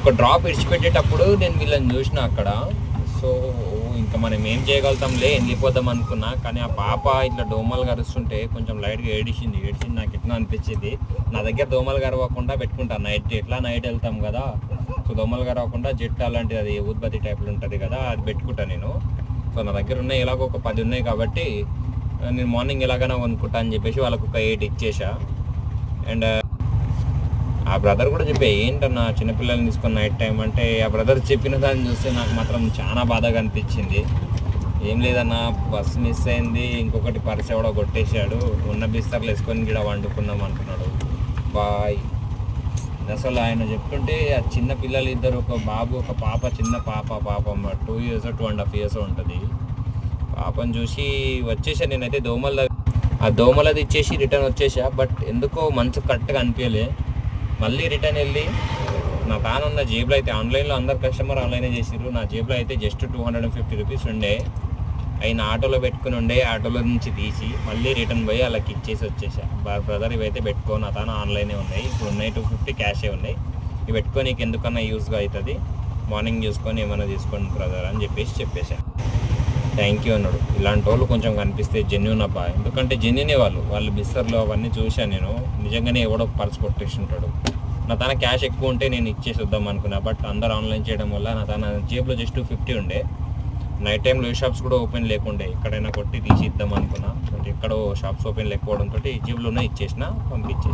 ఒక డ్రాప్ ఇడిచిపెట్టేటప్పుడు నేను వీళ్ళని చూసిన అక్కడ. సో ఇంకా మనం ఏం చేయగలుగుతాంలే, వెళ్ళిపోదాం అనుకున్నా. కానీ ఆ పాప ఇట్లా దోమలు కరుస్తుంటే కొంచెం లైట్గా ఏడిచింది. నాకు ఎట్లా అనిపించింది, నా దగ్గర దోమలు కరవకుండా పెట్టుకుంటాను నైట్. ఎట్లా నైట్ వెళ్తాం కదా, సో దోమలు కరవకుండా జెట్ అలాంటిది, అది ఊద్బతి టైప్లో ఉంటుంది కదా, అది పెట్టుకుంటాను నేను. సో నా దగ్గర ఉన్నాయి ఎలాగో ఒక 10 ఉన్నాయి కాబట్టి నేను మార్నింగ్ ఎలాగైనా కొనుక్కుంటా అని చెప్పేసి వాళ్ళకు ఒక 8 ఇచ్చేసా. అండ్ ఆ బ్రదర్ కూడా చెప్పే, ఏంటన్నా చిన్నపిల్లల్ని తీసుకుని నైట్ టైం అంటే, ఆ బ్రదర్ చెప్పిన దాన్ని చూస్తే నాకు మాత్రం చాలా బాధగా అనిపించింది. ఏం లేదన్నా, బస్ మిస్ అయింది, ఇంకొకటి పర్స్ ఎవడో కొట్టేశాడు, ఉన్న బిస్తర్లు వేసుకొని కూడా వండుకున్నాం అంటున్నాడు. బాయ్ అసలు ఆయన చెప్తుంటే ఆ చిన్న పిల్లలు ఇద్దరు, ఒక బాబు ఒక పాప, చిన్న పాప 2 years 2.5 years ఉంటుంది. పాపను చూసి వచ్చేసా నేనైతే. ఆ దోమలది ఇచ్చేసి రిటర్న్ వచ్చేసా. బట్ ఎందుకో మనసు కరెక్ట్గా అనిపించలే. మళ్ళీ రిటర్న్ వెళ్ళి నా తానున్న జేబులో అయితే, ఆన్లైన్లో అందరు కస్టమర్ ఆన్లైనే చేసిర్రు, నా జేబులో అయితే జస్ట్ 250 రూపీస్ ఉండే. ఆయన ఆటోలో పెట్టుకుని ఉండే, ఆటోలో నుంచి తీసి మళ్ళీ రిటర్న్ పోయి వాళ్ళకి ఇచ్చేసి వచ్చేసా. బ్రదర్ ఇవైతే పెట్టుకో, నా తాను ఆన్లైనే ఉన్నాయి, ఇప్పుడు ఉన్నాయి 250 క్యాషే ఉన్నాయి, ఇవి పెట్టుకొని నీకు ఎందుకన్నా యూస్గా అవుతుంది, మార్నింగ్ చూసుకొని ఏమైనా తీసుకోండి బ్రదర్ అని చెప్పేసా. థ్యాంక్ యూ అన్నాడు. ఇలాంటి వాళ్ళు కొంచెం కనిపిస్తే జెన్యూన్ అబ్బా. ఎందుకంటే జెన్యూనే వాళ్ళు బిస్తర్లో అవన్నీ చూశాను నేను. నిజంగానే ఎవడో పర్స్ కొట్టేసి ఉంటాడు. నా తన క్యాష్ ఎక్కువ ఉంటే నేను ఇచ్చేసి వద్దాం అనుకున్నా. బట్ అందరూ ఆన్లైన్ చేయడం వల్ల నా తన జేబులో జస్ట్ 250 ఉండే. నైట్ టైంలో ఏ షాప్స్ కూడా ఓపెన్ లేకుండే, ఎక్కడైనా కొట్టి తీసి ఇద్దాం అనుకున్నా. ఎక్కడో షాప్స్ ఓపెన్ లేకపోవడంతో జేబులోనే ఇచ్చేసిన, పంపించేసి.